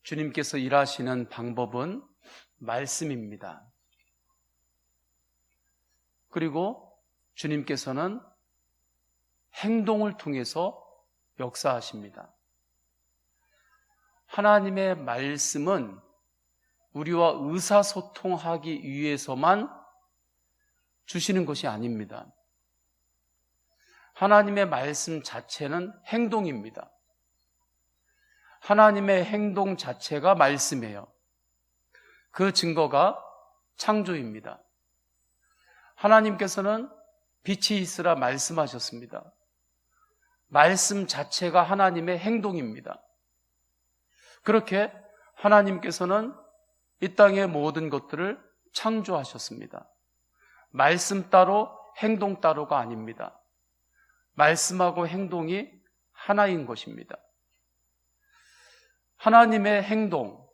주님께서 일하시는 방법은 말씀입니다. 그리고 주님께서는 행동을 통해서 역사하십니다. 하나님의 말씀은 우리와 의사소통하기 위해서만 주시는 것이 아닙니다. 하나님의 말씀 자체는 행동입니다. 하나님의 행동 자체가 말씀이에요. 그 증거가 창조입니다. 하나님께서는 빛이 있으라 말씀하셨습니다. 말씀 자체가 하나님의 행동입니다. 그렇게 하나님께서는 이 땅의 모든 것들을 창조하셨습니다. 말씀 따로 행동 따로가 아닙니다. 말씀하고 행동이 하나인 것입니다. 하나님의 행동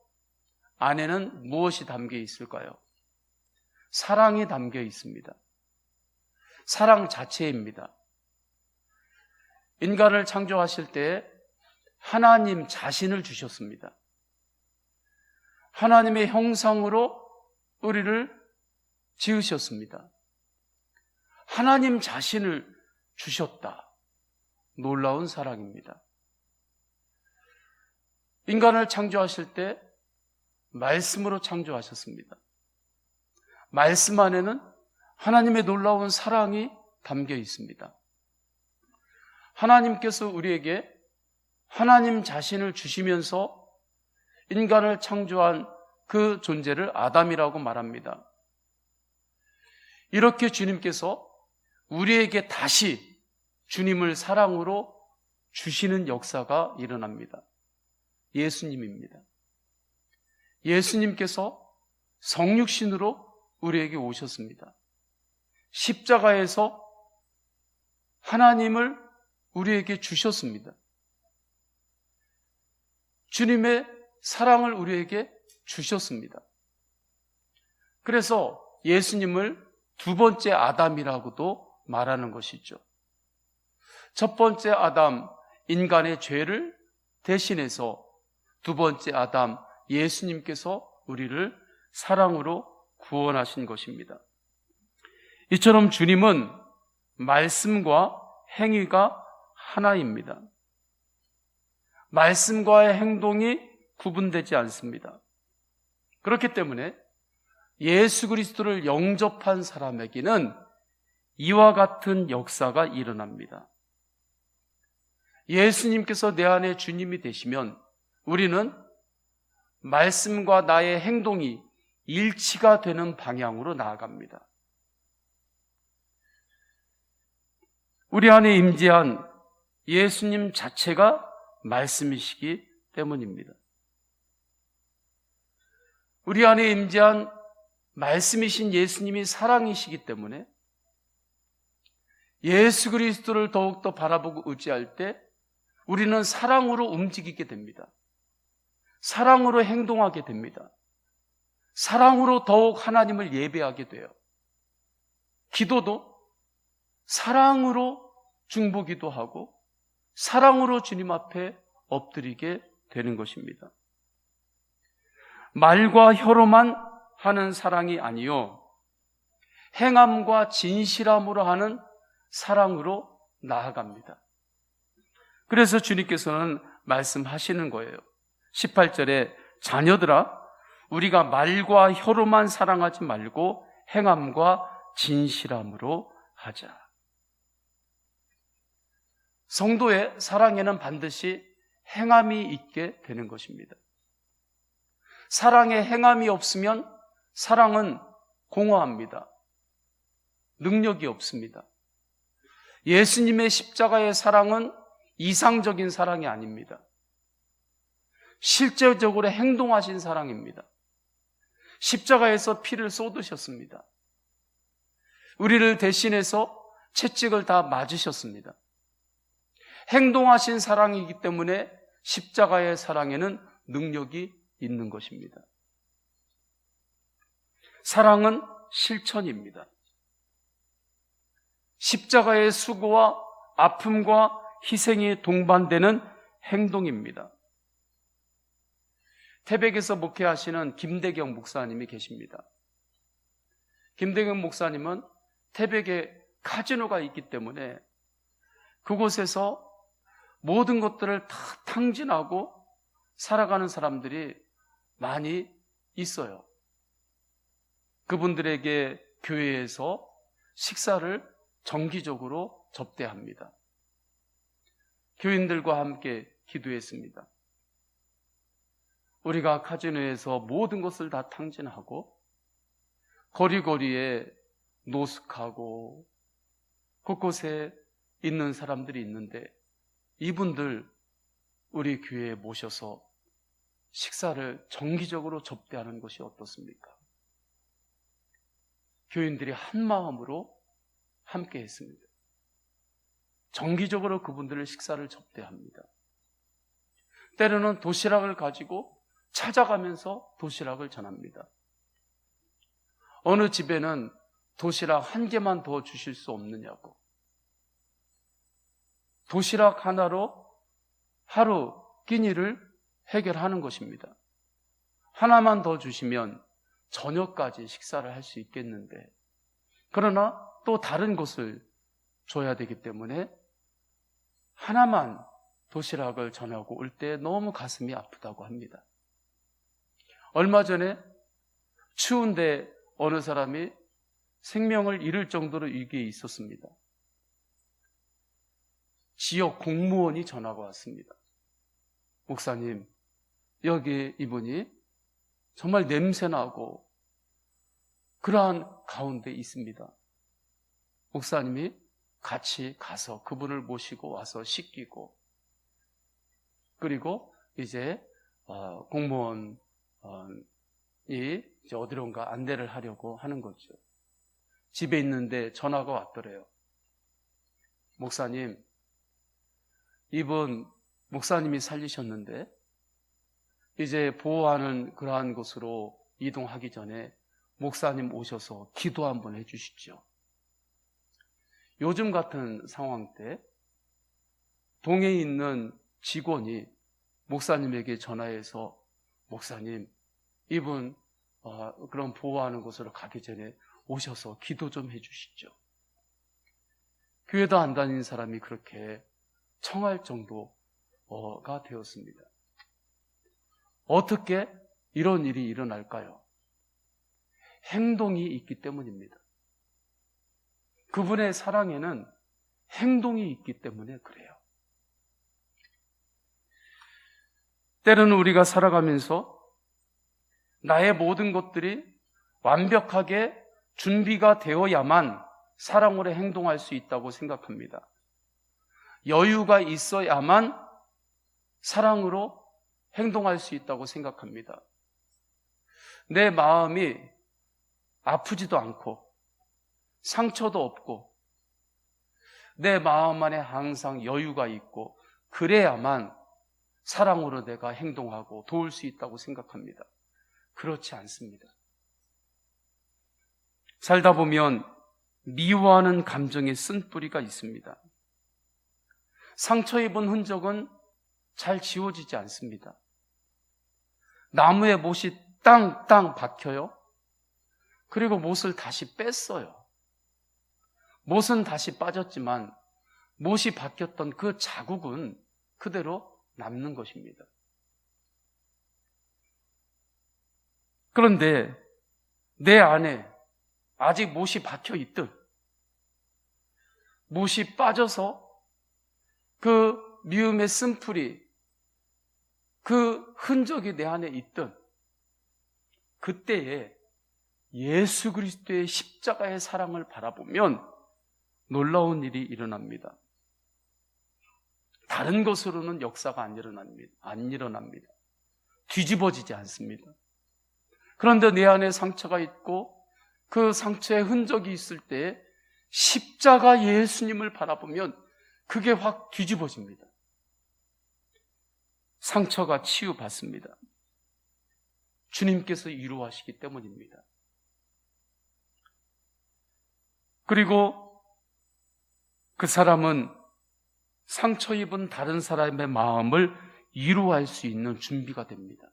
안에는 무엇이 담겨 있을까요? 사랑이 담겨 있습니다. 사랑 자체입니다. 인간을 창조하실 때 하나님 자신을 주셨습니다. 하나님의 형상으로 우리를 지으셨습니다. 하나님 자신을 주셨다. 놀라운 사랑입니다. 인간을 창조하실 때 말씀으로 창조하셨습니다. 말씀 안에는 하나님의 놀라운 사랑이 담겨 있습니다. 하나님께서 우리에게 하나님 자신을 주시면서 인간을 창조한 그 존재를 아담이라고 말합니다. 이렇게 주님께서 우리에게 다시 주님을 사랑으로 주시는 역사가 일어납니다. 예수님입니다. 예수님께서 성육신으로 우리에게 오셨습니다. 십자가에서 하나님을 우리에게 주셨습니다. 주님의 사랑을 우리에게 주셨습니다. 그래서 예수님을 두 번째 아담이라고도 말하는 것이죠. 첫 번째 아담, 인간의 죄를 대신해서 두 번째 아담, 예수님께서 우리를 사랑으로 구원하신 것입니다. 이처럼 주님은 말씀과 행위가 하나입니다. 말씀과의 행동이 구분되지 않습니다. 그렇기 때문에 예수 그리스도를 영접한 사람에게는 이와 같은 역사가 일어납니다. 예수님께서 내 안에 주님이 되시면 우리는 말씀과 나의 행동이 일치가 되는 방향으로 나아갑니다. 우리 안에 임재한 예수님 자체가 말씀이시기 때문입니다. 우리 안에 임재한 말씀이신 예수님이 사랑이시기 때문에 예수 그리스도를 더욱더 바라보고 의지할 때 우리는 사랑으로 움직이게 됩니다. 사랑으로 행동하게 됩니다. 사랑으로 더욱 하나님을 예배하게 돼요. 기도도 사랑으로 중보기도 하고 사랑으로 주님 앞에 엎드리게 되는 것입니다. 말과 혀로만 하는 사랑이 아니요 행함과 진실함으로 하는 사랑으로 나아갑니다. 그래서 주님께서는 말씀하시는 거예요. 18절에 자녀들아 우리가 말과 혀로만 사랑하지 말고 행함과 진실함으로 하자. 성도의 사랑에는 반드시 행함이 있게 되는 것입니다. 사랑에 행함이 없으면 사랑은 공허합니다. 능력이 없습니다. 예수님의 십자가의 사랑은 이상적인 사랑이 아닙니다. 실제적으로 행동하신 사랑입니다. 십자가에서 피를 쏟으셨습니다. 우리를 대신해서 채찍을 다 맞으셨습니다. 행동하신 사랑이기 때문에 십자가의 사랑에는 능력이 있는 것입니다. 사랑은 실천입니다. 십자가의 수고와 아픔과 희생이 동반되는 행동입니다. 태백에서 목회하시는 김대경 목사님이 계십니다. 김대경 목사님은 태백에 카지노가 있기 때문에 그곳에서 모든 것들을 다 탕진하고 살아가는 사람들이 많이 있어요. 그분들에게 교회에서 식사를 정기적으로 접대합니다. 교인들과 함께 기도했습니다. 우리가 카지노에서 모든 것을 다 탕진하고 거리거리에 노숙하고 곳곳에 있는 사람들이 있는데 이분들 우리 교회에 모셔서 식사를 정기적으로 접대하는 것이 어떻습니까? 교인들이 한 마음으로 함께 했습니다. 정기적으로 그분들을 식사를 접대합니다. 때로는 도시락을 가지고 찾아가면서 도시락을 전합니다. 어느 집에는 도시락 한 개만 더 주실 수 없느냐고. 도시락 하나로 하루 끼니를 해결하는 것입니다. 하나만 더 주시면 저녁까지 식사를 할 수 있겠는데, 그러나 또 다른 것을 줘야 되기 때문에 하나만 도시락을 전하고 올 때 너무 가슴이 아프다고 합니다. 얼마 전에 추운데 어느 사람이 생명을 잃을 정도로 위기에 있었습니다. 지역 공무원이 전화가 왔습니다. 목사님, 여기 이분이 정말 냄새나고 그러한 가운데 있습니다. 목사님이 같이 가서 그분을 모시고 와서 씻기고, 그리고 이제 공무원이 이제 어디론가 안내를 하려고 하는 거죠. 집에 있는데 전화가 왔더래요. 목사님, 이분 목사님이 살리셨는데 이제 보호하는 그러한 곳으로 이동하기 전에 목사님 오셔서 기도 한번 해주시죠. 요즘 같은 상황 때 동에 있는 직원이 목사님에게 전화해서 목사님, 이분 그런 보호하는 곳으로 가기 전에 오셔서 기도 좀 해주시죠. 교회도 안 다니는 사람이 그렇게 청할 정도가 되었습니다. 어떻게 이런 일이 일어날까요? 행동이 있기 때문입니다. 그분의 사랑에는 행동이 있기 때문에 그래요. 때로는 우리가 살아가면서 나의 모든 것들이 완벽하게 준비가 되어야만 사랑으로 행동할 수 있다고 생각합니다. 여유가 있어야만 사랑으로 행동할 수 있다고 생각합니다. 내 마음이 아프지도 않고 상처도 없고 내 마음 안에 항상 여유가 있고 그래야만 사랑으로 내가 행동하고 도울 수 있다고 생각합니다. 그렇지 않습니다. 살다 보면 미워하는 감정의 쓴뿌리가 있습니다. 상처 입은 흔적은 잘 지워지지 않습니다. 나무에 못이 땅땅 박혀요. 그리고 못을 다시 뺐어요. 못은 다시 빠졌지만 못이 박혔던 그 자국은 그대로 남는 것입니다. 그런데 내 안에 아직 못이 박혀 있든 못이 빠져서 그 미움의 쓴풀이 그 흔적이 내 안에 있든 그때에 예수 그리스도의 십자가의 사랑을 바라보면 놀라운 일이 일어납니다. 다른 것으로는 역사가 안 일어납니다. 뒤집어지지 않습니다. 그런데 내 안에 상처가 있고 그 상처의 흔적이 있을 때 십자가 예수님을 바라보면 그게 확 뒤집어집니다. 상처가 치유받습니다. 주님께서 이루하시기 때문입니다. 그리고 그 사람은 상처 입은 다른 사람의 마음을 이루할 수 있는 준비가 됩니다.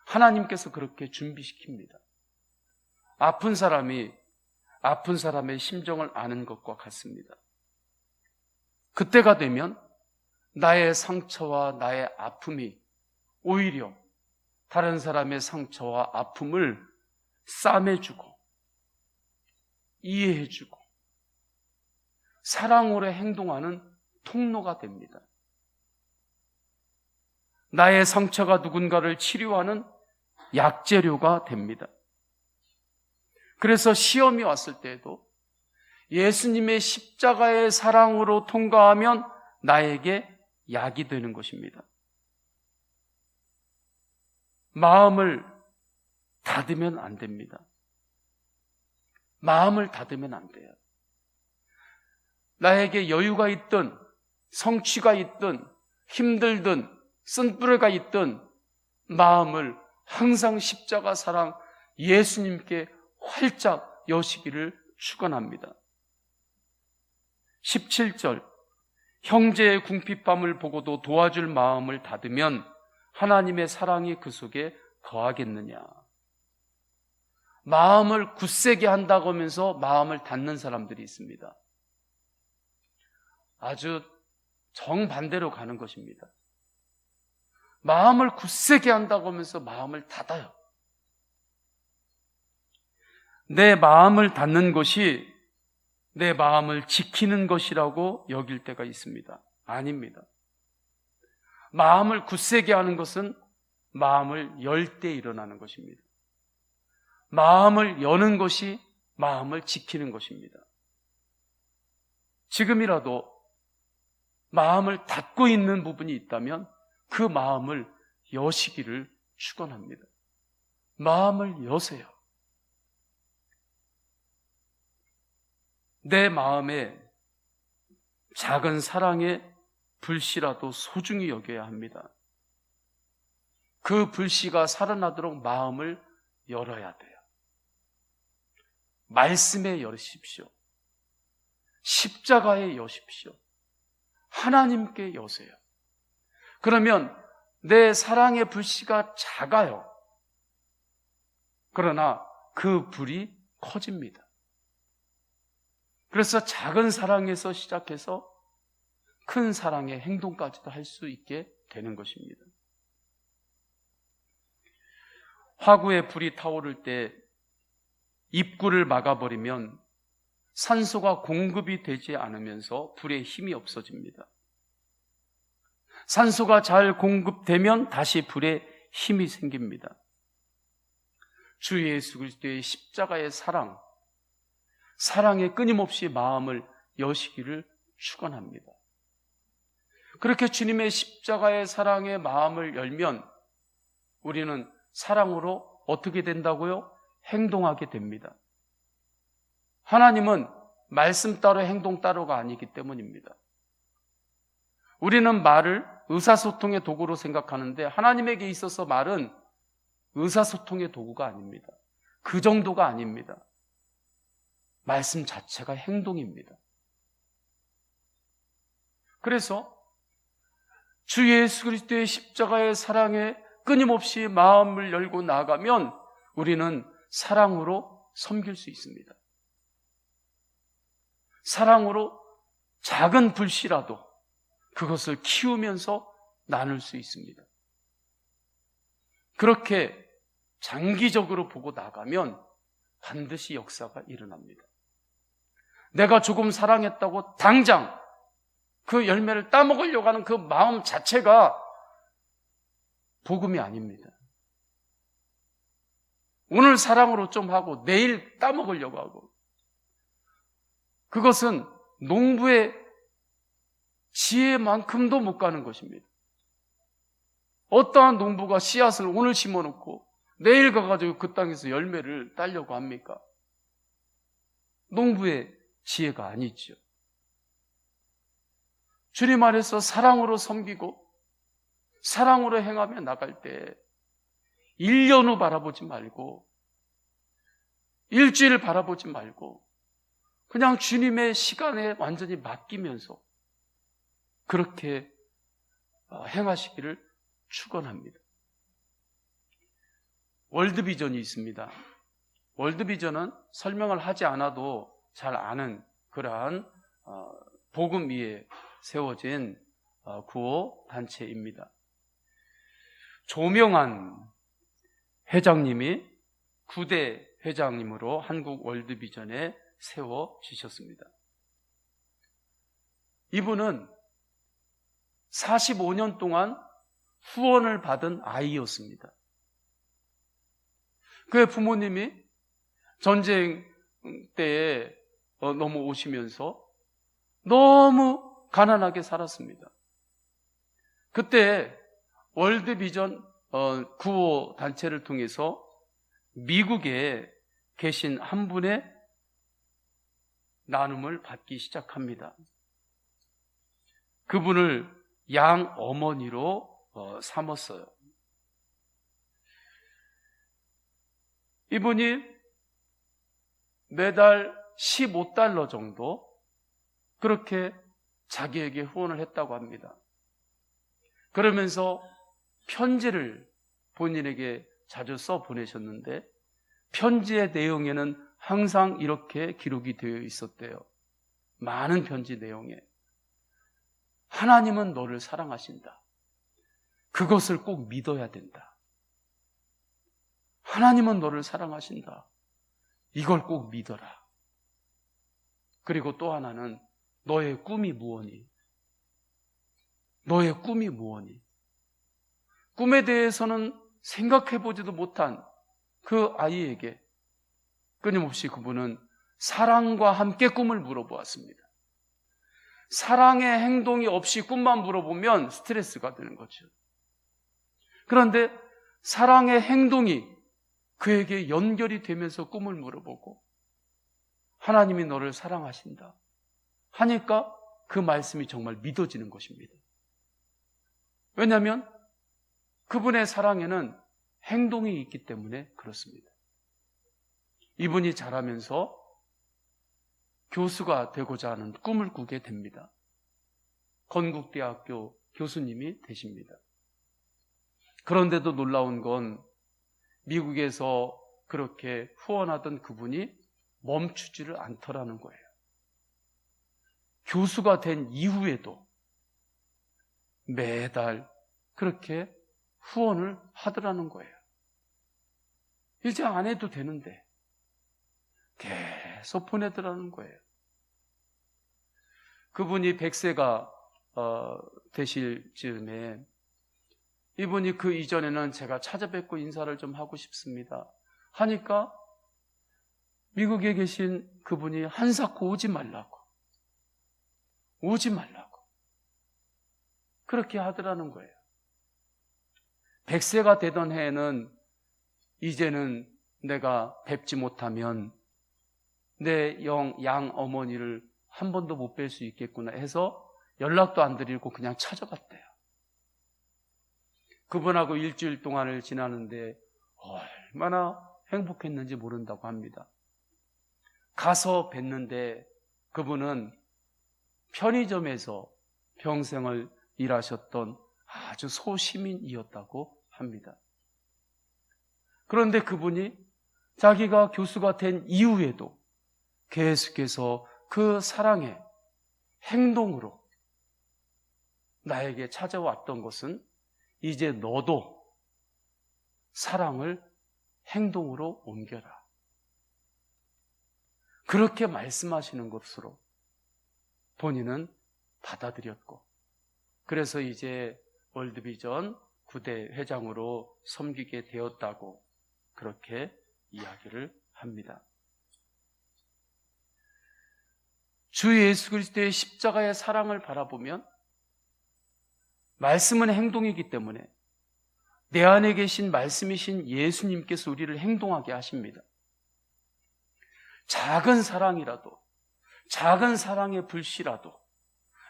하나님께서 그렇게 준비시킵니다. 아픈 사람이 아픈 사람의 심정을 아는 것과 같습니다. 그때가 되면 나의 상처와 나의 아픔이 오히려 다른 사람의 상처와 아픔을 싸매주고 이해해주고 사랑으로 행동하는 통로가 됩니다. 나의 상처가 누군가를 치료하는 약재료가 됩니다. 그래서 시험이 왔을 때에도 예수님의 십자가의 사랑으로 통과하면 나에게 약이 되는 것입니다. 마음을 닫으면 안 됩니다. 마음을 닫으면 안 돼요. 나에게 여유가 있든 성취가 있든 힘들든 쓴뿌레가 있든 마음을 항상 십자가 사랑 예수님께 활짝 여시기를 축원합니다. 17절 형제의 궁핍함을 보고도 도와줄 마음을 닫으면 하나님의 사랑이 그 속에 거하겠느냐. 마음을 굳세게 한다고 하면서 마음을 닫는 사람들이 있습니다. 아주 정반대로 가는 것입니다. 마음을 굳세게 한다고 하면서 마음을 닫아요. 내 마음을 닫는 것이 내 마음을 지키는 것이라고 여길 때가 있습니다. 아닙니다. 마음을 굳세게 하는 것은 마음을 열 때 일어나는 것입니다. 마음을 여는 것이 마음을 지키는 것입니다. 지금이라도 마음을 닫고 있는 부분이 있다면 그 마음을 여시기를 축원합니다. 마음을 여세요. 내 마음에 작은 사랑의 불씨라도 소중히 여겨야 합니다. 그 불씨가 살아나도록 마음을 열어야 돼요. 말씀에 여십시오. 십자가에 여십시오. 하나님께 여세요. 그러면 내 사랑의 불씨가 작아요. 그러나 그 불이 커집니다. 그래서 작은 사랑에서 시작해서 큰 사랑의 행동까지도 할 수 있게 되는 것입니다. 화구에 불이 타오를 때 입구를 막아버리면 산소가 공급이 되지 않으면서 불에 힘이 없어집니다. 산소가 잘 공급되면 다시 불에 힘이 생깁니다. 주 예수 그리스도의 십자가의 사랑에 끊임없이 마음을 여시기를 축원합니다. 그렇게 주님의 십자가의 사랑에 마음을 열면 우리는 사랑으로 어떻게 된다고요? 행동하게 됩니다. 하나님은 말씀 따로 행동 따로가 아니기 때문입니다. 우리는 말을 의사소통의 도구로 생각하는데 하나님에게 있어서 말은 의사소통의 도구가 아닙니다. 그 정도가 아닙니다. 말씀 자체가 행동입니다. 그래서 주 예수 그리스도의 십자가의 사랑에 끊임없이 마음을 열고 나가면 우리는 사랑으로 섬길 수 있습니다. 사랑으로 작은 불씨라도 그것을 키우면서 나눌 수 있습니다. 그렇게 장기적으로 보고 나가면 반드시 역사가 일어납니다. 내가 조금 사랑했다고 당장 그 열매를 따먹으려고 하는 그 마음 자체가 복음이 아닙니다. 오늘 사랑으로 좀 하고 내일 따먹으려고 하고 그것은 농부의 지혜만큼도 못 가는 것입니다. 어떠한 농부가 씨앗을 오늘 심어놓고 내일 가가지고 그 땅에서 열매를 따려고 합니까? 농부의 지혜가 아니죠. 주님 안에서 사랑으로 섬기고 사랑으로 행하며 나갈 때 1년 후 바라보지 말고, 일주일 바라보지 말고, 그냥 주님의 시간에 완전히 맡기면서 그렇게 행하시기를 축원합니다. 월드비전이 있습니다. 월드비전은 설명을 하지 않아도 잘 아는 그러한 복음 위에 세워진 구호 단체입니다. 조명한 회장님이 9대 회장님으로 한국 월드비전에 세워지셨습니다. 이분은 45년 동안 후원을 받은 아이였습니다. 그의 부모님이 전쟁 때에 넘어오시면서 너무 가난하게 살았습니다. 그때 월드비전 구호 단체를 통해서 미국에 계신 한 분의 나눔을 받기 시작합니다. 그분을 양 어머니로 삼았어요. 이분이 매달 15달러 정도 그렇게 자기에게 후원을 했다고 합니다. 그러면서 편지를 본인에게 자주 써 보내셨는데 편지의 내용에는 항상 이렇게 기록이 되어 있었대요. 많은 편지 내용에 하나님은 너를 사랑하신다. 그것을 꼭 믿어야 된다. 하나님은 너를 사랑하신다. 이걸 꼭 믿어라. 그리고 또 하나는 너의 꿈이 무엇니? 너의 꿈이 무엇니? 꿈에 대해서는 생각해보지도 못한 그 아이에게 끊임없이 그분은 사랑과 함께 꿈을 물어보았습니다. 사랑의 행동이 없이 꿈만 물어보면 스트레스가 되는 거죠. 그런데 사랑의 행동이 그에게 연결이 되면서 꿈을 물어보고 하나님이 너를 사랑하신다 하니까 그 말씀이 정말 믿어지는 것입니다. 왜냐하면 그분의 사랑에는 행동이 있기 때문에 그렇습니다. 이분이 자라면서 교수가 되고자 하는 꿈을 꾸게 됩니다. 건국대학교 교수님이 되십니다. 그런데도 놀라운 건 미국에서 그렇게 후원하던 그분이 멈추지를 않더라는 거예요. 교수가 된 이후에도 매달 그렇게 후원을 하더라는 거예요. 이제 안 해도 되는데 계속 보내더라는 거예요. 그분이 100세가 되실 즈음에 이분이 그 이전에는 제가 찾아뵙고 인사를 좀 하고 싶습니다 하니까 미국에 계신 그분이 한사코 오지 말라고 그렇게 하더라는 거예요. 100세가 되던 해에는 이제는 내가 뵙지 못하면 내 양 어머니를 한 번도 못 뵐 수 있겠구나 해서 연락도 안 드리고 그냥 찾아갔대요. 그분하고 일주일 동안을 지나는데 얼마나 행복했는지 모른다고 합니다. 가서 뵀는데 그분은 편의점에서 평생을 일하셨던 아주 소시민이었다고 합니다. 그런데 그분이 자기가 교수가 된 이후에도 계속해서 그 사랑의 행동으로 나에게 찾아왔던 것은 이제 너도 사랑을 행동으로 옮겨라. 그렇게 말씀하시는 것으로 본인은 받아들였고 그래서 이제 월드비전 9대 회장으로 섬기게 되었다고 그렇게 이야기를 합니다. 주 예수 그리스도의 십자가의 사랑을 바라보면 말씀은 행동이기 때문에 내 안에 계신 말씀이신 예수님께서 우리를 행동하게 하십니다. 작은 사랑이라도 작은 사랑의 불씨라도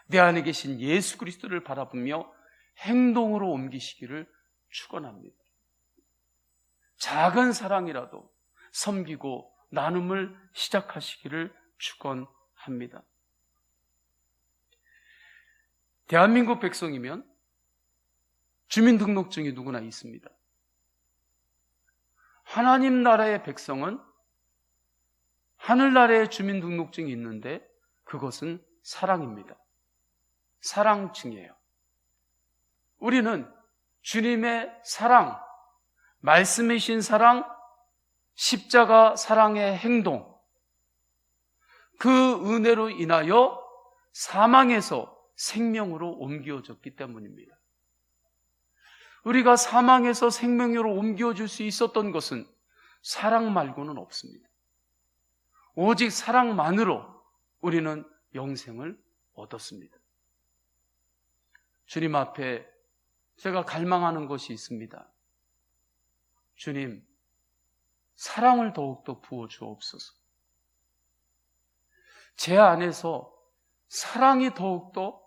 내 안에 계신 예수 그리스도를 바라보며 행동으로 옮기시기를 축원합니다. 작은 사랑이라도 섬기고 나눔을 시작하시기를 축원합니다. 대한민국 백성이면 주민등록증이 누구나 있습니다. 하나님 나라의 백성은 하늘나라의 주민등록증이 있는데 그것은 사랑입니다. 사랑증이에요. 우리는 주님의 사랑, 말씀이신 사랑, 십자가 사랑의 행동, 그 은혜로 인하여 사망에서 생명으로 옮겨졌기 때문입니다. 우리가 사망에서 생명으로 옮겨질 수 있었던 것은 사랑 말고는 없습니다. 오직 사랑만으로 우리는 영생을 얻었습니다. 주님 앞에 제가 갈망하는 것이 있습니다. 주님, 사랑을 더욱더 부어주옵소서. 제 안에서 사랑이 더욱더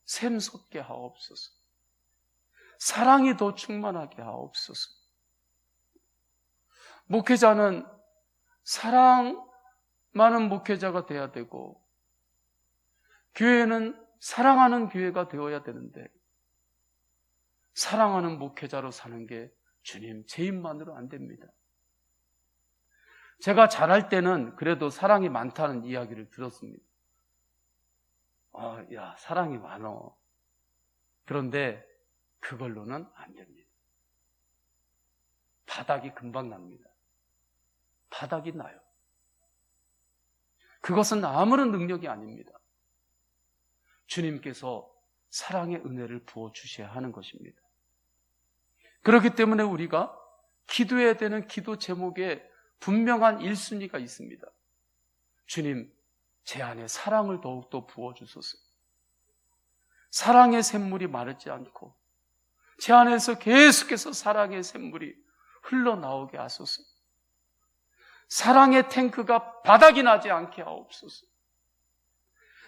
샘솟게 하옵소서. 사랑이 더 충만하게 하옵소서. 목회자는 사랑 많은 목회자가 돼야 되고, 교회는 사랑하는 교회가 되어야 되는데, 사랑하는 목회자로 사는 게 주님 제 입만으로 안 됩니다. 제가 잘할 때는 그래도 사랑이 많다는 이야기를 들었습니다. 야, 사랑이 많어. 그런데 그걸로는 안 됩니다. 바닥이 금방 납니다. 바닥이 나요. 그것은 아무런 능력이 아닙니다. 주님께서 사랑의 은혜를 부어주셔야 하는 것입니다. 그렇기 때문에 우리가 기도해야 되는 기도 제목에 분명한 1순위가 있습니다. 주님, 제 안에 사랑을 더욱더 부어주소서. 사랑의 샘물이 마르지 않고 제 안에서 계속해서 사랑의 샘물이 흘러나오게 하소서. 사랑의 탱크가 바닥이 나지 않게 하옵소서.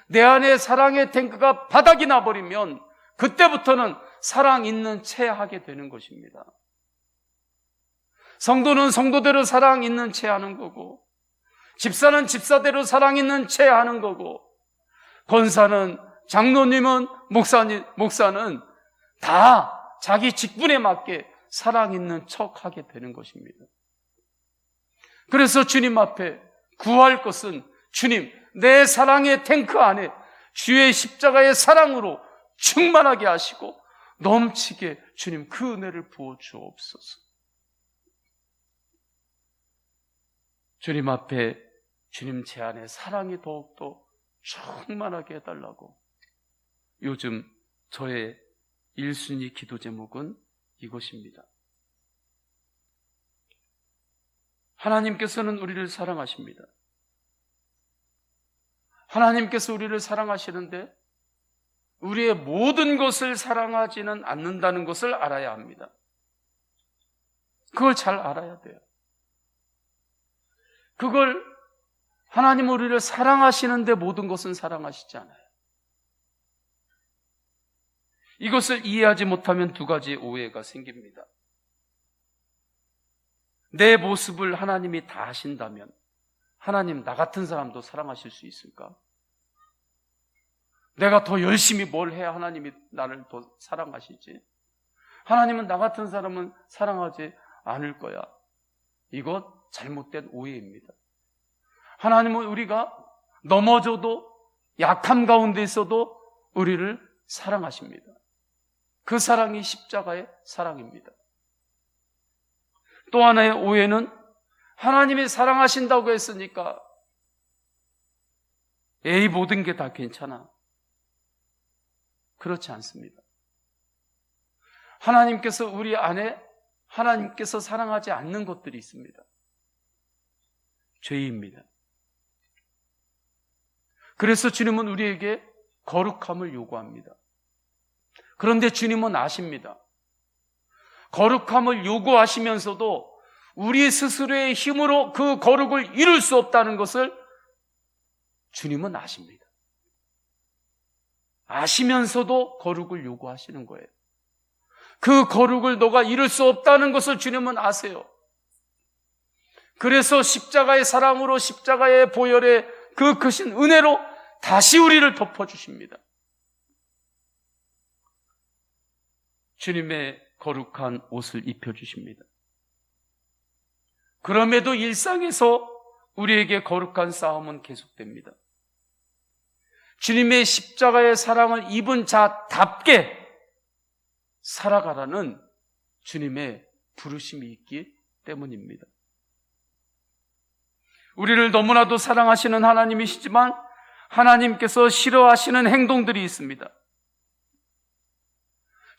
내 안에 사랑의 탱크가 바닥이 나버리면 그때부터는 사랑 있는 채 하게 되는 것입니다. 성도는 성도대로 사랑 있는 채 하는 거고, 집사는 집사대로 사랑 있는 채 하는 거고, 권사는, 장로님은, 목사는 다 자기 직분에 맞게 사랑 있는 척 하게 되는 것입니다. 그래서 주님 앞에 구할 것은, 주님, 내 사랑의 탱크 안에 주의 십자가의 사랑으로 충만하게 하시고 넘치게 주님 그 은혜를 부어 주옵소서. 주님 앞에 주님 제 안에 사랑이 더욱더 충만하게 해달라고. 요즘 저의 1순위 기도 제목은 이것입니다. 하나님께서는 우리를 사랑하십니다. 하나님께서 우리를 사랑하시는데 우리의 모든 것을 사랑하지는 않는다는 것을 알아야 합니다. 그걸 잘 알아야 돼요. 그걸 하나님 우리를 사랑하시는데 모든 것은 사랑하시지 않아요. 이것을 이해하지 못하면 두 가지 오해가 생깁니다. 내 모습을 하나님이 다 하신다면 하나님 나 같은 사람도 사랑하실 수 있을까? 내가 더 열심히 뭘 해야 하나님이 나를 더 사랑하시지? 하나님은 나 같은 사람은 사랑하지 않을 거야. 이것 잘못된 오해입니다. 하나님은 우리가 넘어져도 약함 가운데 있어도 우리를 사랑하십니다. 그 사랑이 십자가의 사랑입니다. 또 하나의 오해는 하나님이 사랑하신다고 했으니까 에이 모든 게 다 괜찮아. 그렇지 않습니다. 하나님께서 우리 안에 하나님께서 사랑하지 않는 것들이 있습니다. 죄입니다. 그래서 주님은 우리에게 거룩함을 요구합니다. 그런데 주님은 아십니다. 거룩함을 요구하시면서도 우리 스스로의 힘으로 그 거룩을 이룰 수 없다는 것을 주님은 아십니다. 아시면서도 거룩을 요구하시는 거예요. 그 거룩을 너가 이룰 수 없다는 것을 주님은 아세요. 그래서 십자가의 사랑으로, 십자가의 보혈의 그 크신 은혜로 다시 우리를 덮어주십니다. 주님의 거룩한 옷을 입혀주십니다. 그럼에도 일상에서 우리에게 거룩한 싸움은 계속됩니다. 주님의 십자가의 사랑을 입은 자답게 살아가라는 주님의 부르심이 있기 때문입니다. 우리를 너무나도 사랑하시는 하나님이시지만 하나님께서 싫어하시는 행동들이 있습니다.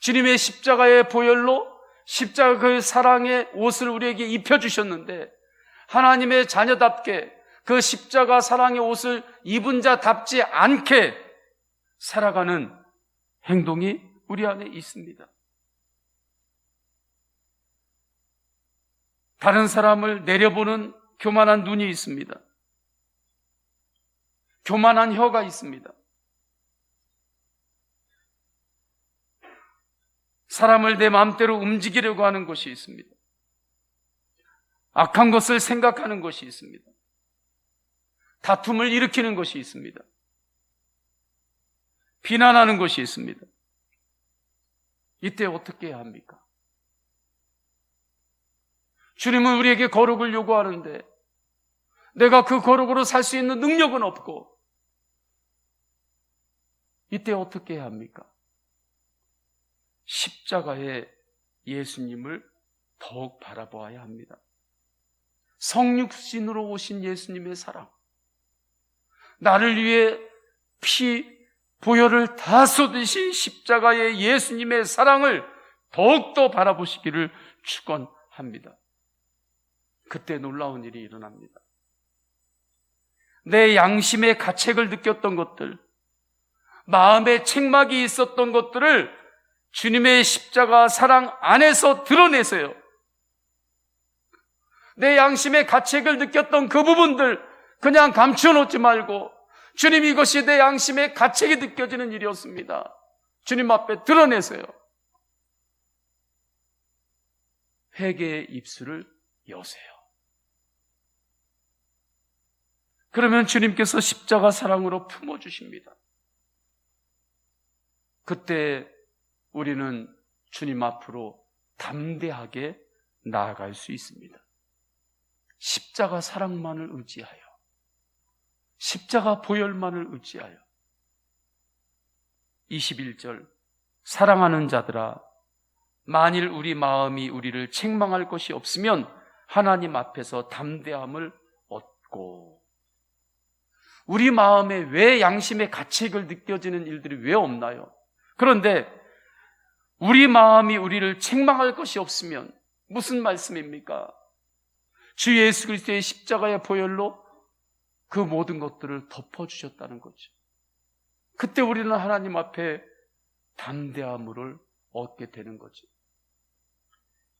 주님의 십자가의 보혈로 십자가 그 사랑의 옷을 우리에게 입혀주셨는데 하나님의 자녀답게 그 십자가 사랑의 옷을 입은 자답지 않게 살아가는 행동이 우리 안에 있습니다. 다른 사람을 내려보는 교만한 눈이 있습니다. 교만한 혀가 있습니다. 사람을 내 마음대로 움직이려고 하는 것이 있습니다. 악한 것을 생각하는 것이 있습니다. 다툼을 일으키는 것이 있습니다. 비난하는 것이 있습니다. 이때 어떻게 해야 합니까? 주님은 우리에게 거룩을 요구하는데 내가 그 거룩으로 살 수 있는 능력은 없고 이때 어떻게 해야 합니까? 십자가의 예수님을 더욱 바라보아야 합니다. 성육신으로 오신 예수님의 사랑, 나를 위해 보혈을 다 쏟으신 십자가의 예수님의 사랑을 더욱더 바라보시기를 축원합니다. 그때 놀라운 일이 일어납니다. 내 양심의 가책을 느꼈던 것들, 마음에 책막이 있었던 것들을 주님의 십자가 사랑 안에서 드러내세요. 내 양심의 가책을 느꼈던 그 부분들 그냥 감춰놓지 말고 주님, 이것이 내 양심의 가책이 느껴지는 일이었습니다. 주님 앞에 드러내세요. 회개의 입술을 여세요. 그러면 주님께서 십자가 사랑으로 품어주십니다. 그때 우리는 주님 앞으로 담대하게 나아갈 수 있습니다. 십자가 사랑만을 의지하여, 십자가 보혈만을 의지하여. 21절, 사랑하는 자들아, 만일 우리 마음이 우리를 책망할 것이 없으면 하나님 앞에서 담대함을 얻고. 우리 마음에 왜 양심의 가책을 느껴지는 일들이 왜 없나요? 그런데 우리 마음이 우리를 책망할 것이 없으면 무슨 말씀입니까? 주 예수 그리스도의 십자가의 보혈로 그 모든 것들을 덮어주셨다는 거죠. 그때 우리는 하나님 앞에 담대함을 얻게 되는 거죠.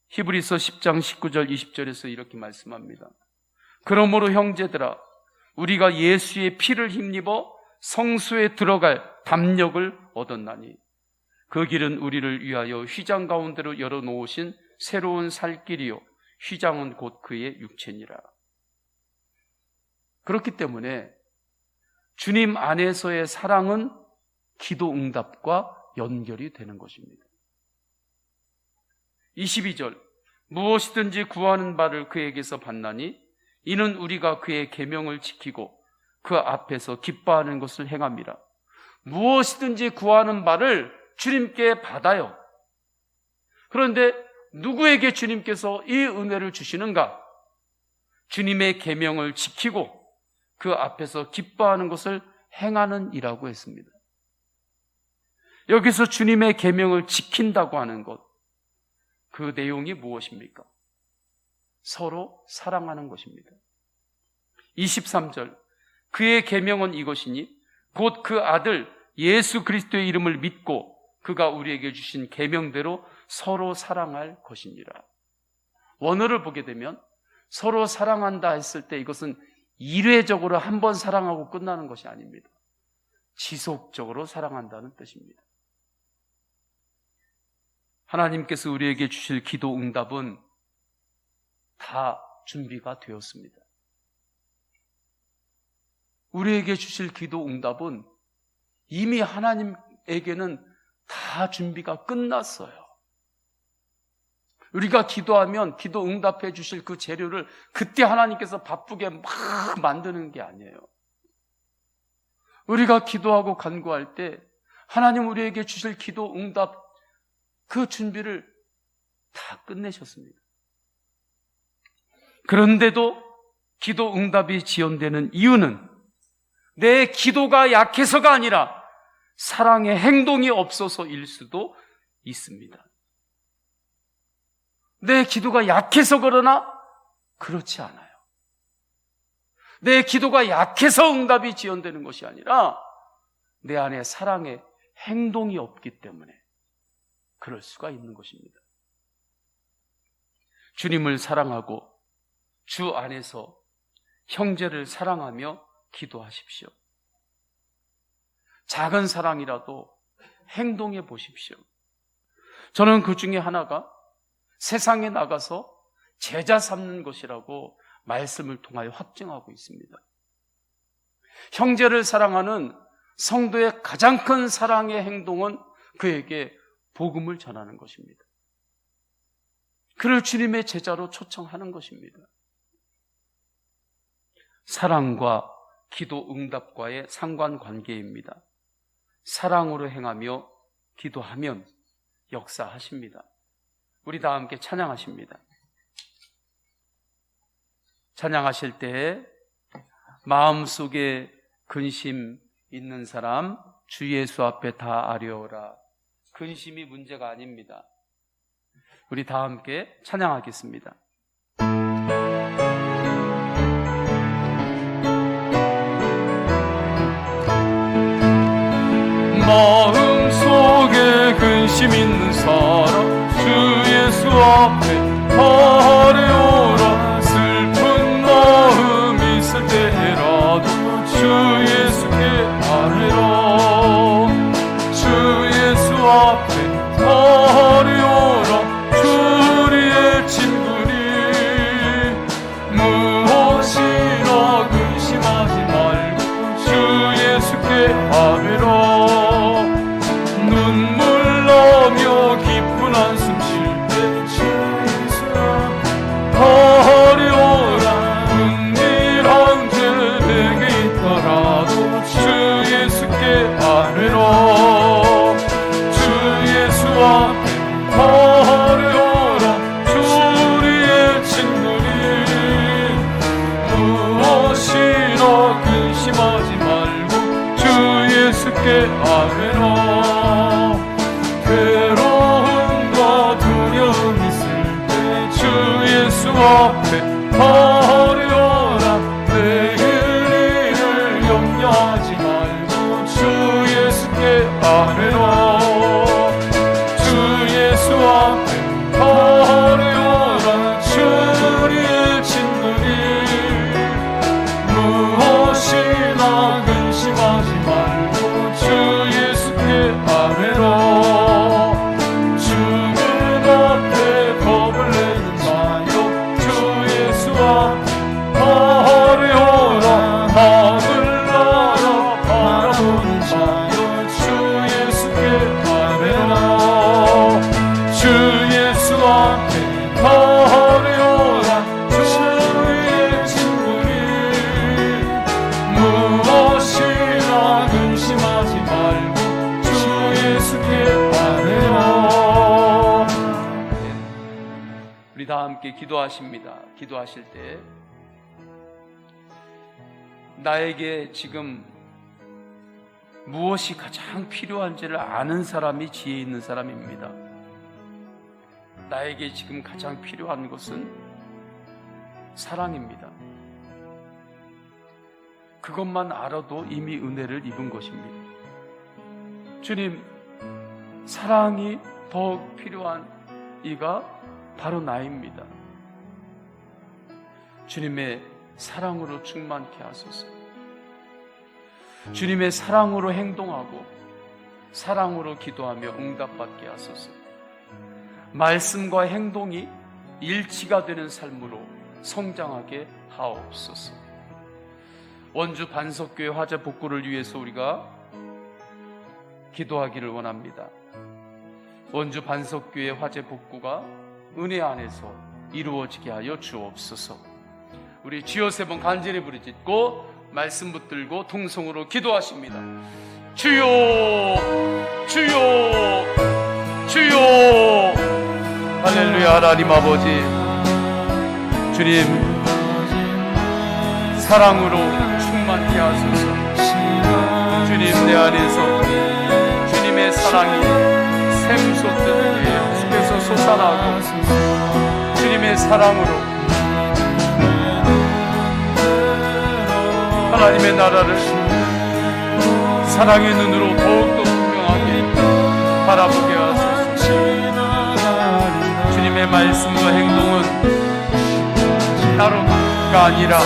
히브리서 10장 19절 20절에서 이렇게 말씀합니다. 그러므로 형제들아, 우리가 예수의 피를 힘입어 성소에 들어갈 담력을 얻었나니 그 길은 우리를 위하여 휘장 가운데로 열어놓으신 새로운 살 길이요 휘장은 곧 그의 육체니라. 그렇기 때문에 주님 안에서의 사랑은 기도 응답과 연결이 되는 것입니다. 22절, 무엇이든지 구하는 바를 그에게서 받나니 이는 우리가 그의 계명을 지키고 그 앞에서 기뻐하는 것을 행함이라. 무엇이든지 구하는 바를 주님께 받아요. 그런데 누구에게 주님께서 이 은혜를 주시는가? 주님의 계명을 지키고 그 앞에서 기뻐하는 것을 행하는 이라고 했습니다. 여기서 주님의 계명을 지킨다고 하는 것, 그 내용이 무엇입니까? 서로 사랑하는 것입니다. 23절, 그의 계명은 이것이니 곧 그 아들 예수 그리스도의 이름을 믿고 그가 우리에게 주신 계명대로 서로 사랑할 것이니라. 원어를 보게 되면 서로 사랑한다 했을 때 이것은 일회적으로 한 번 사랑하고 끝나는 것이 아닙니다. 지속적으로 사랑한다는 뜻입니다. 하나님께서 우리에게 주실 기도 응답은 다 준비가 되었습니다. 우리에게 주실 기도 응답은 이미 하나님에게는 다 준비가 끝났어요. 우리가 기도하면 기도 응답해 주실 그 재료를 그때 하나님께서 바쁘게 막 만드는 게 아니에요. 우리가 기도하고 간구할 때 하나님 우리에게 주실 기도 응답 그 준비를 다 끝내셨습니다. 그런데도 기도 응답이 지연되는 이유는 내 기도가 약해서가 아니라 사랑의 행동이 없어서일 수도 있습니다. 내 기도가 약해서 그러나 그렇지 않아요. 내 기도가 약해서 응답이 지연되는 것이 아니라 내 안에 사랑의 행동이 없기 때문에 그럴 수가 있는 것입니다. 주님을 사랑하고 주 안에서 형제를 사랑하며 기도하십시오. 작은 사랑이라도 행동해 보십시오. 저는 그 중에 하나가 세상에 나가서 제자 삼는 것이라고 말씀을 통하여 확증하고 있습니다. 형제를 사랑하는 성도의 가장 큰 사랑의 행동은 그에게 복음을 전하는 것입니다. 그를 주님의 제자로 초청하는 것입니다. 사랑과 기도 응답과의 상관관계입니다. 사랑으로 행하며 기도하면 역사하십니다. 우리 다 함께 찬양하십니다. 찬양하실 때 마음속에 근심 있는 사람 주 예수 앞에 다 아뢰어라. 근심이 문제가 아닙니다. 우리 다 함께 찬양하겠습니다. 마음속에 근심 있는 사람 주 예수 앞에 다 아뢰어라. 슬픈 마음 있을 때라도 주 예수께 아뢰라. 주 예수 앞에 다 아뢰어라. 주 우리의 친구니 무엇이라 근심하지 말고 주 예수께 아뢰라. 눈물 나며 깊은 한숨 쉴 때 주 예수 다 아뢰어라. 은밀한 죄 내게 있더라도 주 예수께 아뢰라. 주 예수 앞에 다 아뢰어라. 주 우리의 친구니 무엇이라 근심하지 말고 주 예수께 아뢰라. 괴로움과 두려움 있을 때 주 예수 앞에 다 아뢰어라. 내일 일을 염려하지 말고 주 예수께 아뢰라. 주 예수 앞에 다 아뢰어라. 주 우리의 친구니 무엇이나 근심하지 말고 주 예수께 아뢰라. 죽음 앞에 겁을 내는 자여 주 예수 앞에 다 아뢰어라. 하늘나라 바라보는 자여 주 예수께 아뢰라. 주 예수 앞에 다 아뢰어라. 주 우리의 친구니 무엇이나 근심하지 말고 주 예수께 아뢰라. 우리 다 함께 기도하십니다. 기도하실 때 나에게 지금 무엇이 가장 필요한지를 아는 사람이 지혜 있는 사람입니다. 나에게 지금 가장 필요한 것은 사랑입니다. 그것만 알아도 이미 은혜를 입은 것입니다. 주님, 사랑이 더욱 필요한 이가 바로 나입니다. 주님의 사랑으로 충만케 하소서. 주님의 사랑으로 행동하고 사랑으로 기도하며 응답받게 하소서. 말씀과 행동이 일치가 되는 삶으로 성장하게 하옵소서. 원주 반석교회 화재 복구를 위해서 우리가 기도하기를 원합니다. 원주 반석교회 화재 복구가 은혜 안에서 이루어지게 하여 주옵소서. 우리 주여 세 번 간절히 부르짖고 말씀 붙들고 통성으로 기도하십니다. 주여, 주여, 주여. 할렐루야. 하나님 아버지, 주님 사랑으로 충만케 하소서. 주님 내 안에서 주님의 사랑이 샘솟듯 속에서 솟아나고 주님의 사랑으로 하나님의 나라를 사랑의 눈으로 더욱더 분명하게 바라보게 하소서. 주님의 말씀과 행동은 따로가 아니라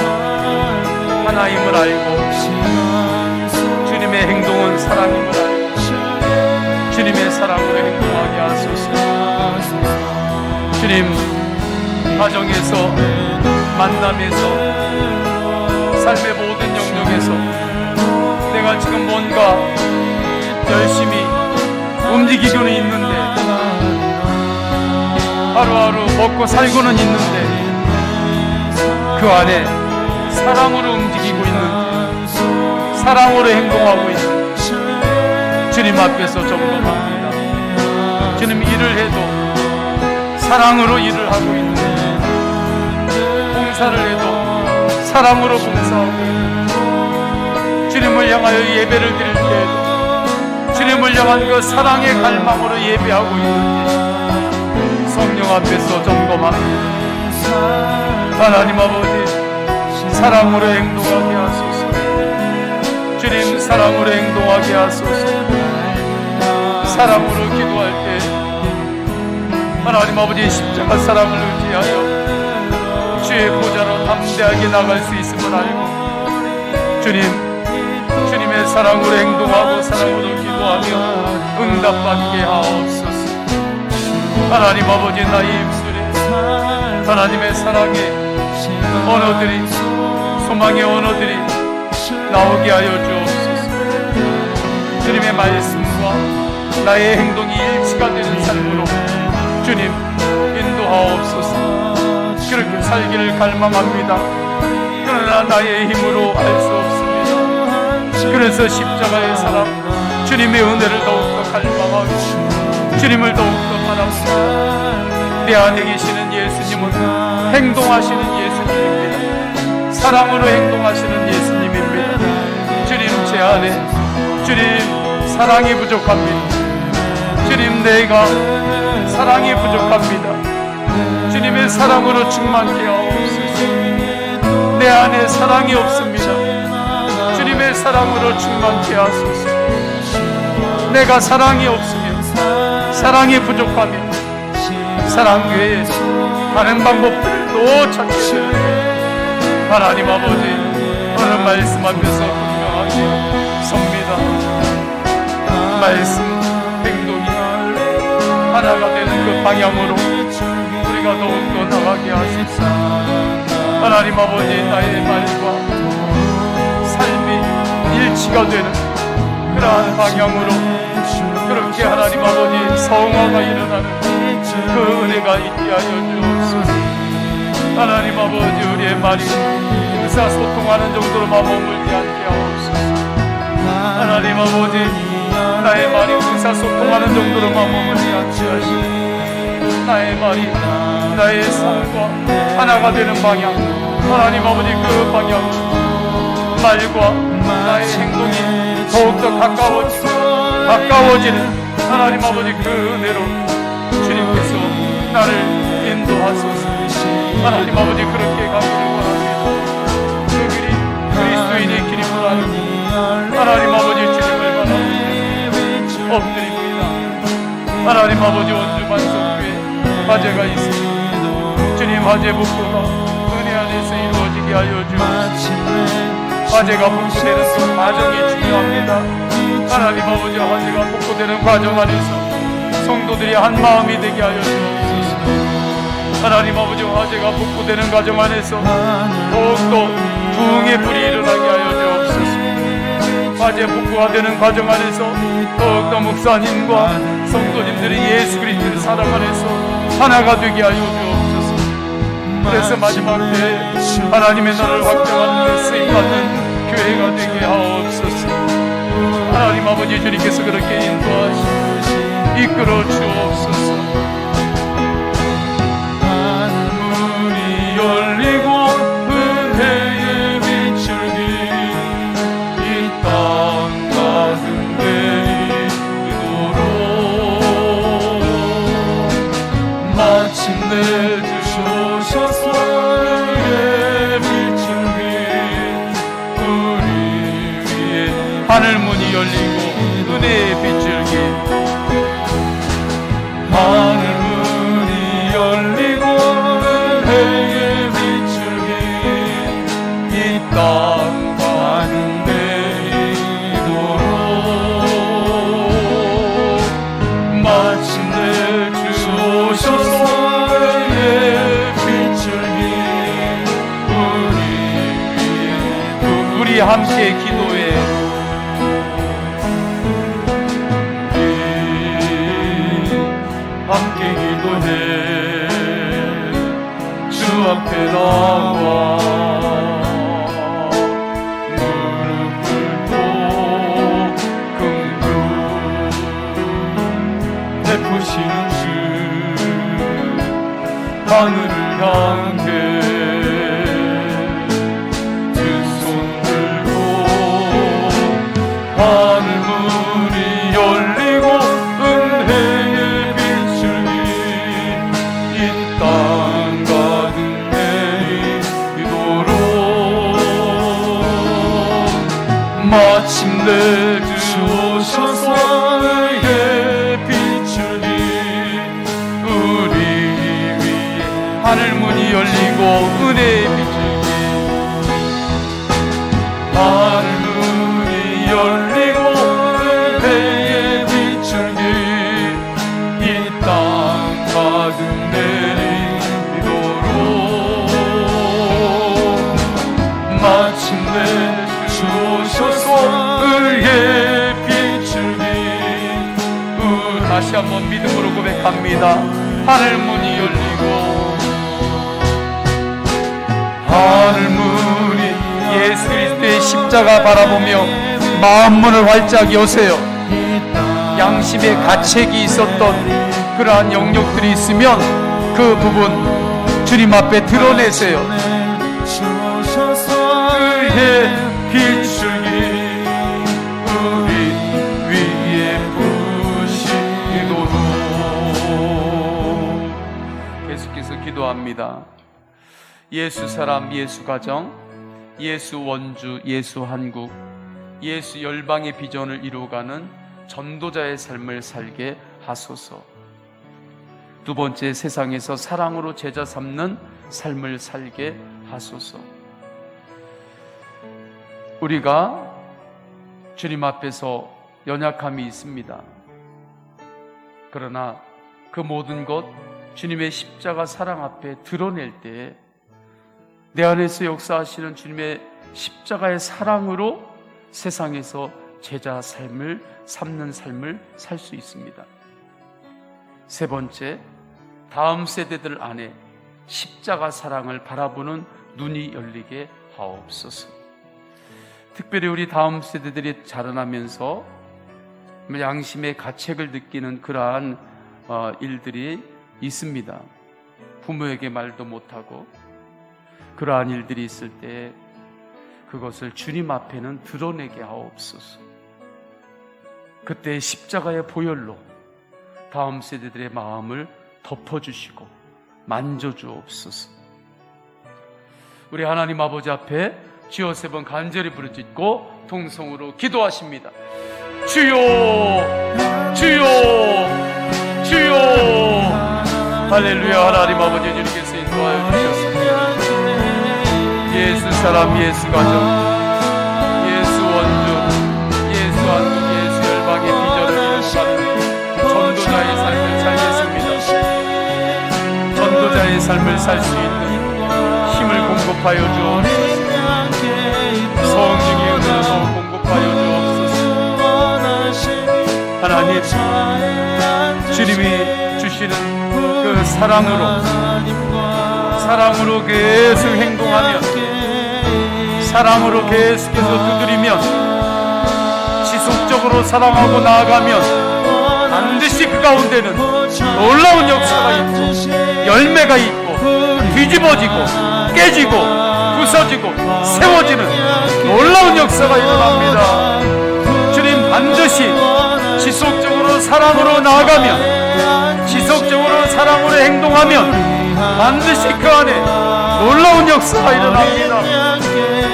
하나임을 알고 주님의 행동은 사랑임을 알고 주님의 사랑으로 행동하게 하소서. 주님, 가정에서, 만남에서, 삶의 모든 영역에서 내가 지금 뭔가 열심히 움직이고는 있는데, 하루하루 먹고 살고는 있는데, 그 안에 사랑으로 움직이고 있는데, 사랑으로 행동하고 있는데 주님 앞에서 점검합니다. 주님, 일을 해도 사랑으로 일을 하고 있는데, 봉사를 해도 사랑으로 봉사하고 주님을 향하여 예배를 드릴 때에도 주님을 향한 그 사랑의 갈망으로 예배하고 있는지 성령 앞에서 점검합니다. 하나님 아버지, 사랑으로 행동하게 하소서. 주님, 사랑으로 행동하게 하소서. 사랑으로 기도할 때 하나님 아버지 십자가 사랑을 의지하여 주의 보좌로 담대하게 나갈 수 있음을 알고 주님, 주님의 사랑으로 행동하고 사랑으로 기도하며 응답받게 하옵소서. 하나님 아버지, 나의 입술에 하나님의 사랑의 언어들이, 소망의 언어들이 나오게 하여 주옵소서. 주님의 말씀과 나의 행동이 일치가 되는 삶으로 주님 인도하옵소서. 그렇게 살기를 갈망합니다. 그러나 나의 힘으로 할 수 없습니다. 그래서 십자가의 사랑, 주님의 은혜를 더욱더 갈망하고 주님을 더욱더 바라보고 내 안에 계시는 예수님은 행동하시는 예수님입니다. 사랑으로 행동하시는 예수님입니다. 주님, 제 안에 주님 사랑이 부족합니다. 주님, 내가 사랑이 부족합니다. 주님의 사랑으로 충만케 하옵소서. 내 안에 사랑이 없습니다. 주님의 사랑으로 충만케 하소서. 내가 사랑이 없으면, 사랑이 부족하면 사랑 외에 다른 방법들을 또 찾게 되는데 하나님 아버지, 오늘 말씀 앞에서 분명하게 섭니다. 말씀, 행동이 하나가 되는 그 방향으로 우리가 더욱더 나가게 하십시오. 하나님 아버지, 나의 말과 삶이 일치가 되는 그러한 방향으로 그렇게 하나님 아버지 성화가 일어나는 그 은혜가 있게 하여 주옵소서. 하나님 아버지, 우리의 말이 의사소통하는 정도로만 머물지 않게 하옵소서. 하나님 아버지, 나의 말이 의사소통하는 정도로만 머물지 않게 하시옵소서. 나의 말이 나의 삶과 하나가 되는 방향, 하나님 아버지 그 방향, 말과 나의 행동이 더욱더 가까워지는 하나님 아버지 그 은혜로 주님께서 나를 인도하소서. 하나님 아버지, 그렇게 가기를 원합니다. 그 길이 그리스도인의 길이구나. 하나님 아버지, 주님을 바라보며 엎드립니다. 하나님 아버지, 원주 반석교회 화제가 있습니다. 주님, 화제 복구가 은혜 안에서 이루어지게 하여 주옵소서. 화제가 복구되는 그 과정이 중요합니다. 하나님 아버지, 화제가 복구되는 과정 안에서 성도들이 한 마음이 되게 하여 주옵소서. 하나님 아버지, 화재가 복구되는 과정 안에서 더욱더 부흥의 불이 일어나게 하여 주옵소서. 화재 복구가 되는 과정 안에서 더욱더 목사님과 성도님들이 예수 그리스도의 사랑 안에서 하나가 되게 하여 주옵소서. 그래서 마지막 때 하나님의 나라를 확장하는 데 쓰임받는 교회가 되게 하옵소서. 하나님 아버지, 주님께서 그렇게 인도하시고 이끌어 주옵소서. 문이 열리고 은혜의 빛을 이 땅 가운데 이도록 마침내 주셔서 은혜의 빛을 우리 위에 하늘 문이 열리고 은혜의 빛을 하늘 문이 열리고 은혜의 빛을 이 땅 가운데 이도록 마침내 주셔서 은혜의 빛을 우리 함께 기도해. 함께 기도해. 주 앞에 나와 무릎 꿇고 긍휼 베푸시는 주 하늘을 향해 두 손 들고 하늘 문이 열리고 은혜의 빛을 이 땅 가운데 이도록 마침내 주셔서 은혜의 빛을 우리 위에 하늘 문이 열리고 은혜의 빛을 하늘 문이 열리고 은혜의 빛을 이 땅 가득 내리도록 마침내 주셔서 은혜의 빛을 다시 한번 믿음으로 고백합니다. 하늘 문이 열리고 하늘 문이 예수 그리스도의 십자가 바라보며 마음 문을 활짝 여세요. 양심의 가책이 있었던 그러한 영역들이 있으면 그 부분 주님 앞에 드러내세요. 그의 빛을 우리 위에 부으시도록 계속해서 기도합니다. 예수 사람, 예수 가정, 예수 원주, 예수 한국, 예수 열방의 비전을 이루어가는 전도자의 삶을 살게 하소서. 두 번째, 세상에서 사랑으로 제자 삼는 삶을 살게 하소서. 우리가 주님 앞에서 연약함이 있습니다. 그러나 그 모든 것 주님의 십자가 사랑 앞에 드러낼 때 내 안에서 역사하시는 주님의 십자가의 사랑으로 세상에서 제자 삶을 삼는 삶을 살 수 있습니다. 세 번째, 다음 세대들 안에 십자가 사랑을 바라보는 눈이 열리게 하옵소서. 특별히 우리 다음 세대들이 자라나면서 양심의 가책을 느끼는 그러한 일들이 있습니다. 부모에게 말도 못하고 그러한 일들이 있을 때 그것을 주님 앞에는 드러내게 하옵소서. 그때 십자가의 보혈로 다음 세대들의 마음을 덮어주시고 만져주옵소서. 우리 하나님 아버지 앞에 주여 세 번 간절히 부르짖고 통성으로 기도하십니다. 주여, 주여, 주여. 할렐루야. 하나님 아버지, 주님께서 인도하여 주셨습니다. 예수 사람, 예수 가정, 예수 원주, 예수 한국, 예수 열방의 비전을 이루는 전도자의 삶을 살겠습니다. 전도자의 삶을 살 수 있는 힘을 공급하여 주옵소서. 성령의 은혜로 공급하여 주옵소서. 하나님, 주님이 주시는 그 사랑으로 계속 행동하며, 사랑으로 계속해서 두드리며, 지속적으로 사랑하고 나아가면 반드시 그 가운데는 놀라운 역사가 있고 열매가 있고 뒤집어지고 깨지고 부서지고 세워지는 놀라운 역사가 일어납니다. 주님, 반드시 지속적으로 사랑으로 나아가면, 지속적으로 사랑으로 행동하면 반드시 그 안에 놀라운 역사가 일어납니다.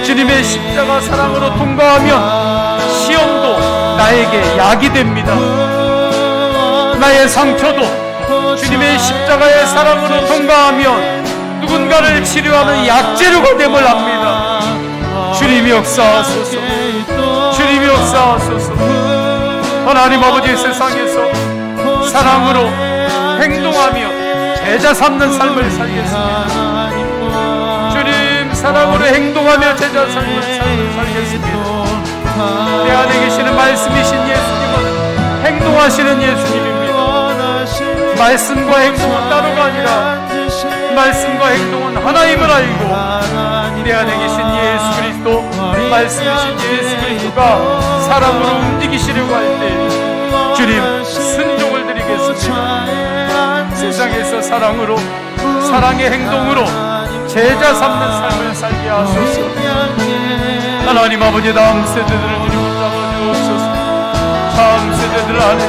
주님의 십자가 사랑으로 통과하면 시험도 나에게 약이 됩니다. 나의 상처도 주님의 십자가의 사랑으로 통과하면 누군가를 치료하는 약재료가 됨을 압니다. 주님이 역사하소서. 주님이 역사하소서. 하나님 아버지, 세상에서 사랑으로 행동하며 제자 삼는 삶을 살겠습니다. 주님, 사랑으로 행동하며 제자 삶을 살겠습니다. 내 안에 계시는 말씀이신 예수님은 행동하시는 예수님입니다. 말씀과 행동은 따로가 아니라 말씀과 행동은 하나임을 알고, 내 안에 계신 예수 그리스도, 말씀이신 예수 그리스도가 사랑으로 움직이시려고 할 때 주님, 순종을 드리겠습니다. 세상에서 사랑으로, 사랑의 행동으로 제자 삼는 삶을 살게 하소서. 하나님 아버지, 다음 세대들을 주님 붙잡아주옵소서. 다음 세대들 안에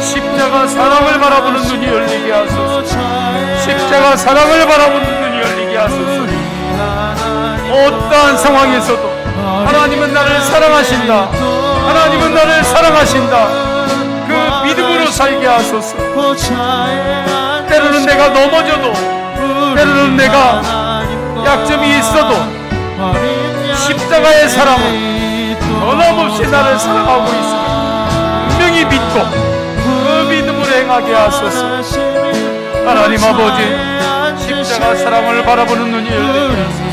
십자가 사랑을 바라보는 눈이 열리게 하소서. 십자가 사랑을 바라보는 눈이 열리게 하소서. 어떠한 상황에서도 하나님은 나를 사랑하신다, 하나님은 나를 사랑하신다, 그 믿음으로 살게 하소서. 때로는 내가 넘어져도, 때로는 내가 약점이 있어도 십자가의 사랑은 변함없이 나를 사랑하고 있음을 분명히 믿고 그 믿음으로 행하게 하소서. 하나님 아버지, 십자가 사랑을 바라보는 눈이 열리게 하소서.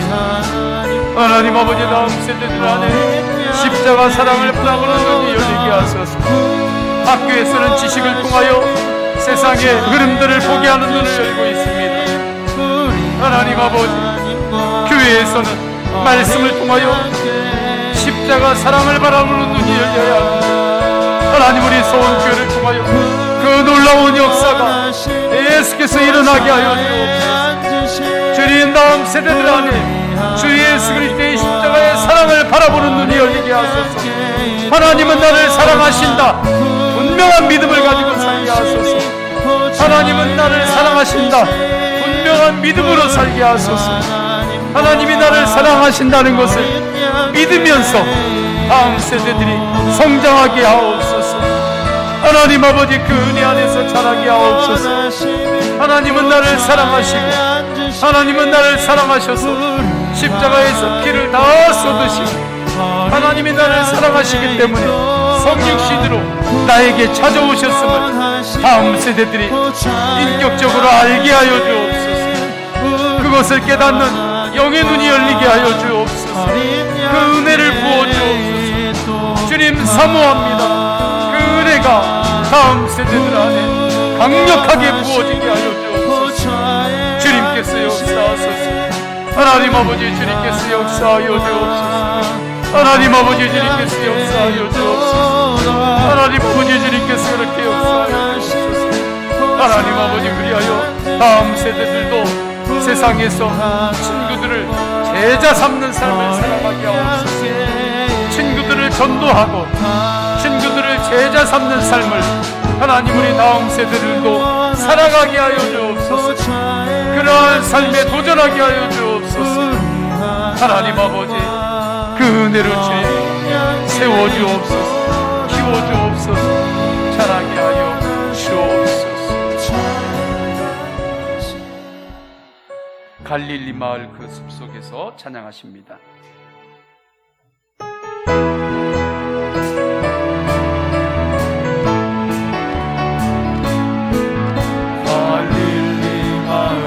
하나님 아버지, 다음 세대들 안에 십자가 사랑을 바라보는 눈이 열리게 하소서. 학교에서는 지식을 통하여 세상의 흐름들을 보게 하는 눈을 열고 있습니다. 하나님 아버지, 교회에서는 말씀을 통하여 십자가 사랑을 바라보는 눈이 열려야 합니다. 하나님, 우리 소원교회를 통하여 그 놀라운 역사가 계속해서 일어나게 하여 주옵소서. 주님, 다음 세대들 안에 주 예수 그리스도의 십자가의 사랑을 바라보는 눈이 열리게 하소서. 하나님은 나를 사랑하신다, 분명한 믿음을 가지고 살게 하소서. 하나님은 나를 사랑하신다, 분명한 믿음으로 살게 하소서. 하나님이 나를 사랑하신다는 것을 믿으면서 다음 세대들이 성장하게 하옵소서. 하나님 아버지, 그 은혜 안에서 자라게 하옵소서. 하나님은 나를 사랑하시고, 하나님은 나를 사랑하셔서 십자가에서 피를 다 쏟으시고, 하나님이 나를 사랑하시기 때문에 성육신으로 나에게 찾아오셨음을 다음 세대들이 인격적으로 알게 하여 주옵소서. 그것을 깨닫는 영의 눈이 열리게 하여 주옵소서. 그 은혜를 부어 주옵소서. 주님, 사모합니다. 그 은혜가 다음 세대들 안에 강력하게 부어지게 하여 주옵소서. 주님께서 역사하소서. 하나님 아버지, 주님께서 역사하여 주옵소서. 하나님 아버지, 주님께서 역사하여 주옵소서. 하나님 아버지, 주님께서 그렇게 역사하여 주옵소서. 하나님 아버지, 그리하여 다음 세대들도 세상에서 친구들을 제자 삼는 삶을 살아가게 하옵소서. 친구들을 전도하고 친구들을 제자 삼는 삶을 하나님, 우리 다음 세대들도 살아가게 하여 주옵소서. 그러한 삶에 도전하게 하여 주옵소서. 하나님 아버지, 그 은혜로 주님 세워주옵소서. 키워주옵소서. 자라게 하여 주옵소서. 갈릴리 마을 그 숲속에서 찬양하십니다. 갈릴리 마을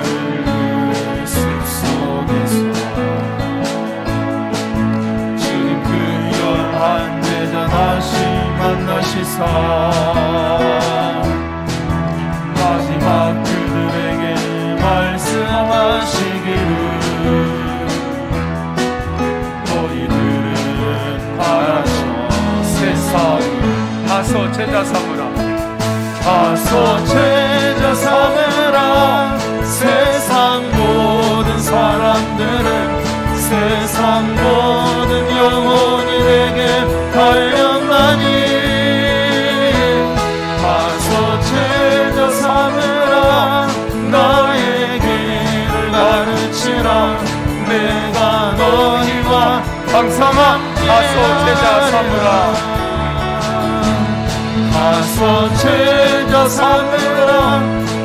제자 삼으라. 가서 제자 삼으라. 세상 모든 사람들을, 세상 모든 영혼이 내게 달려나니. 가서 제자 삼으라. 나의 길을 가르치라. 내가 너희와 항상 가서 제자 삼으라. 가서 제자 삼으라.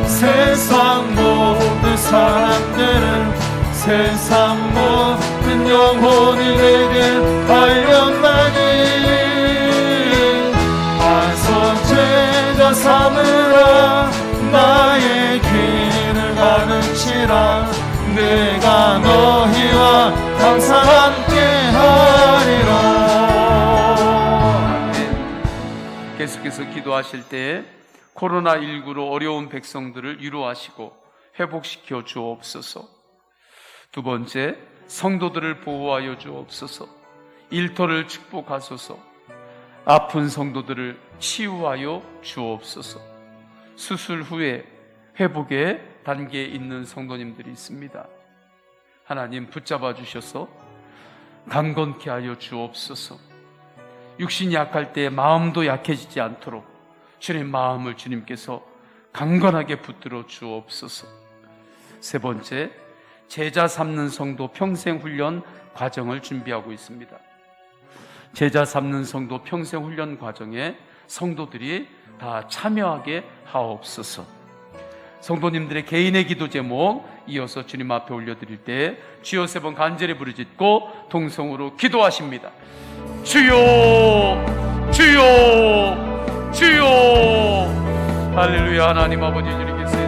세상 모든 사람들을, 세상 모든 영혼이 내게 달려나니. 가서 제자 삼으라. 나의 길을 가르치라. 내가 너희와 항상 함께 하리라. 계속해서 기도하실 때 코로나19로 어려운 백성들을 위로하시고 회복시켜 주옵소서. 두 번째, 성도들을 보호하여 주옵소서. 일터를 축복하소서. 아픈 성도들을 치유하여 주옵소서. 수술 후에 회복의 단계에 있는 성도님들이 있습니다. 하나님 붙잡아 주셔서 강건케 하여 주옵소서. 육신이 약할 때 마음도 약해지지 않도록 주님 마음을 주님께서 강건하게 붙들어 주옵소서. 세 번째, 제자 삼는 성도 평생 훈련 과정을 준비하고 있습니다. 제자 삼는 성도 평생 훈련 과정에 성도들이 다 참여하게 하옵소서. 성도님들의 개인의 기도 제목 이어서 주님 앞에 올려드릴 때 주여 세 번 간절히 부르짖고 동성으로 기도하십니다. 주여, 주여, 주여. 할렐루야. 하나님 아버지 주님 계세요.